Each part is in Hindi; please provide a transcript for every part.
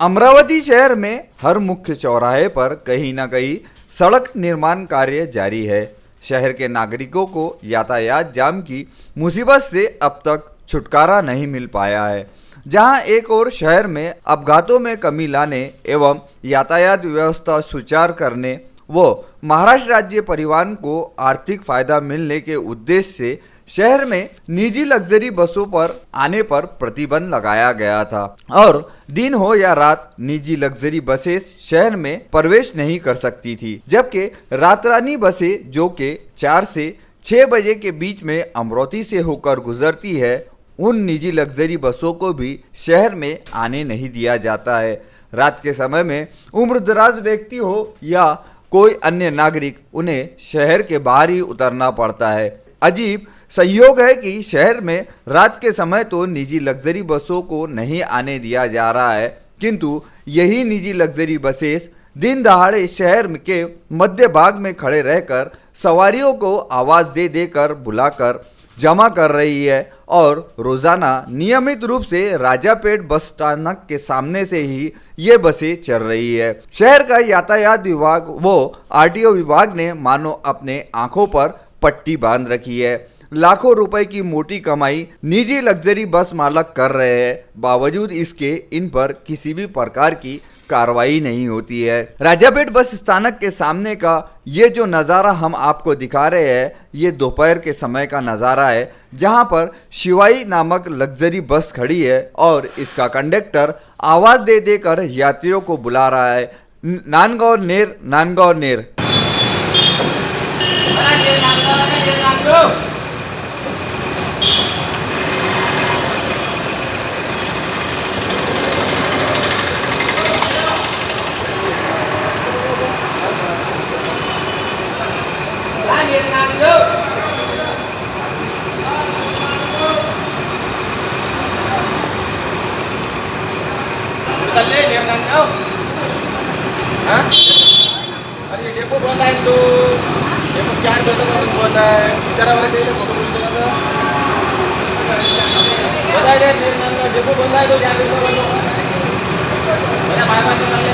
अमरावती शहर में हर मुख्य चौराहे पर कहीं न कहीं सड़क निर्माण कार्य जारी है। शहर के नागरिकों को यातायात जाम की मुसीबत से अब तक छुटकारा नहीं मिल पाया है। जहां एक और शहर में अपघातों में कमी लाने एवं यातायात व्यवस्था सुचारू करने व महाराष्ट्र राज्य परिवहन को आर्थिक फायदा मिलने के उद्देश्य से शहर में निजी लग्जरी बसों पर आने पर प्रतिबंध लगाया गया था और दिन हो या रात निजी लग्जरी बसेस शहर में प्रवेश नहीं कर सकती थी, जबकि रातरानी बसें जो कि 4 से 6 बजे के बीच में अमरावती से होकर गुजरती है, उन निजी लग्जरी बसों को भी शहर में आने नहीं दिया जाता है। रात के समय में उम्रदराज व्यक्ति हो या कोई अन्य नागरिक, उन्हें शहर के बाहर ही उतरना पड़ता है। अजीब संयोग है कि शहर में रात के समय तो निजी लग्जरी बसों को नहीं आने दिया जा रहा है, किंतु यही निजी लग्जरी बसेस दिन दहाड़े शहर के मध्य भाग में खड़े रहकर सवारियों को आवाज़ दे देकर बुलाकर जमा कर रही है और रोजाना नियमित रूप से राजापेट बस स्थानक के सामने से ही ये बसें चल रही है। शहर का यातायात विभाग व आरटीओ विभाग ने मानो अपने आंखों पर पट्टी बांध रखी है। लाखों रुपए की मोटी कमाई निजी लग्जरी बस मालक कर रहे हैं, बावजूद इसके इन पर किसी भी प्रकार की कार्रवाई नहीं होती है। राजापेट बस स्थानक के सामने का ये जो नज़ारा हम आपको दिखा रहे हैं, ये दोपहर के समय का नज़ारा है, जहां पर शिवाई नामक लग्जरी बस खड़ी है और इसका कंडक्टर आवाज़ दे देकर यात्रियों को बुला रहा है, नांदगांव नेर, नांदगांव नेर। अरे डेपो बंद आहे तो डेपो क्या होता है बंद आहे बिचारा वाला दे फोटो बोलतो ना बताय दे डेपो बंद आहे तो क्या डेपो बंद मेरा भाई भाई तो ले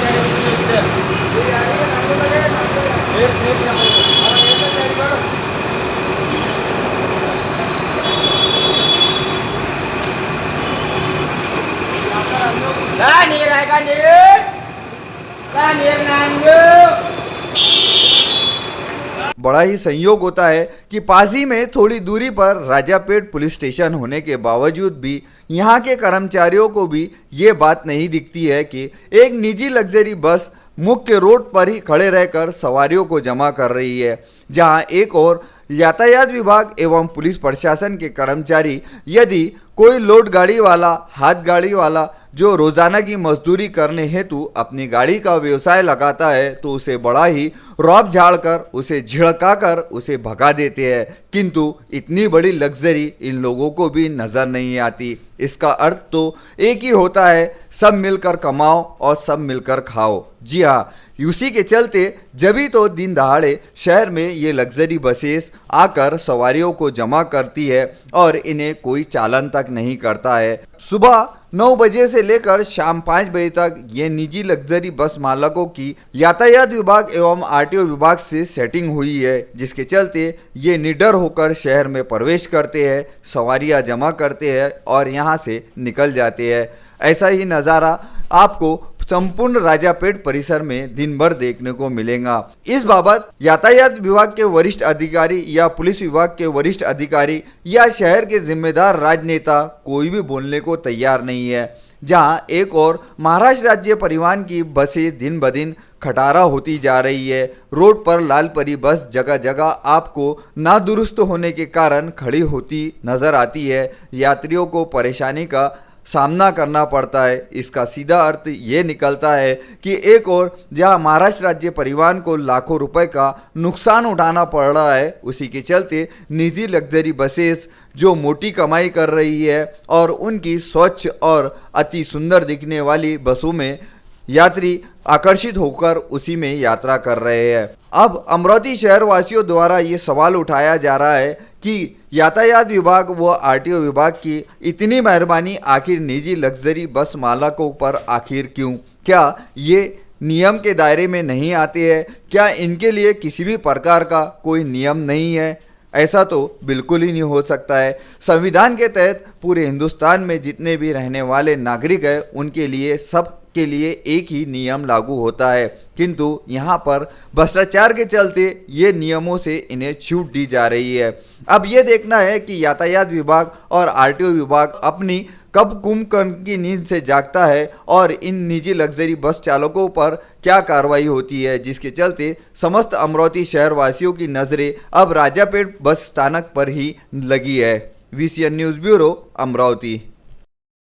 बड़ा ही संयोग होता है कि पास ही में थोड़ी दूरी पर राजापेट पुलिस स्टेशन होने के बावजूद भी यहाँ के कर्मचारियों को भी ये बात नहीं दिखती है कि एक निजी लग्जरी बस मुख्य रोड पर ही खड़े रहकर सवारियों को जमा कर रही है, जहां एक और यातायात विभाग एवं पुलिस प्रशासन के कर्मचारी यदि कोई लोड गाड़ी वाला, हाथ गाड़ी वाला जो रोजाना की मजदूरी करने हेतु अपनी गाड़ी का व्यवसाय लगाता है, तो उसे बड़ा ही रौब झाड़ कर, उसे झिड़का कर उसे भगा देते हैं, किंतु इतनी बड़ी लग्जरी इन लोगों को भी नज़र नहीं आती। इसका अर्थ तो एक ही होता है, सब मिलकर कमाओ और सब मिलकर खाओ। जी हाँ, उसी के चलते जभी तो दिन दहाड़े शहर में ये लग्जरी बसेस आकर सवारियों को जमा करती है और इन्हें कोई चालन तक नहीं करता है। सुबह 9 बजे से लेकर शाम 5 बजे तक ये निजी लग्जरी बस मालकों की यातायात विभाग एवं आरटीओ विभाग से सेटिंग हुई है, जिसके चलते ये निडर होकर शहर में प्रवेश करते हैं, सवारियां जमा करते हैं और यहाँ से निकल जाते हैं। ऐसा ही नज़ारा आपको संपूर्ण राजापेट परिसर में दिन भर देखने को मिलेगा। इस बाबत यातायात विभाग के वरिष्ठ अधिकारी या पुलिस विभाग के वरिष्ठ अधिकारी या शहर के जिम्मेदार राजनेता कोई भी बोलने को तैयार नहीं है। जहां एक और महाराष्ट्र राज्य परिवहन की बसें दिन ब दिन खटारा होती जा रही है। रोड पर लाल परी बस जगह जगह आपको नादुरुस्त होने के कारण खड़ी होती नजर आती है। यात्रियों को परेशानी का सामना करना पड़ता है। इसका सीधा अर्थ ये निकलता है कि एक और जहां महाराष्ट्र राज्य परिवहन को लाखों रुपए का नुकसान उठाना पड़ रहा है, उसी के चलते निजी लग्जरी बसेस जो मोटी कमाई कर रही है और उनकी स्वच्छ और अति सुंदर दिखने वाली बसों में यात्री आकर्षित होकर उसी में यात्रा कर रहे हैं। अब अमरावती शहर वासियों द्वारा ये सवाल उठाया जा रहा है कि यातायात विभाग व आरटीओ विभाग की इतनी मेहरबानी आखिर निजी लग्जरी बस मालकों पर आखिर क्यों? क्या ये नियम के दायरे में नहीं आते हैं? क्या इनके लिए किसी भी प्रकार का कोई नियम नहीं है? ऐसा तो बिल्कुल ही नहीं हो सकता है। संविधान के तहत पूरे हिंदुस्तान में जितने भी रहने वाले नागरिक हैं उनके लिए सब के लिए एक ही नियम लागू होता है, किंतु यहाँ पर भ्रष्टाचार के चलते ये नियमों से इन्हें छूट दी जा रही है। अब ये देखना है कि यातायात विभाग और आरटीओ विभाग अपनी कब कुंभकर्ण की नींद से जागता है और इन निजी लग्जरी बस चालकों पर क्या कार्रवाई होती है, जिसके चलते समस्त अमरावती शहर वासियों की नज़रें अब राजापेट बस स्थानक पर ही लगी है। VCN news bureau, Amravati.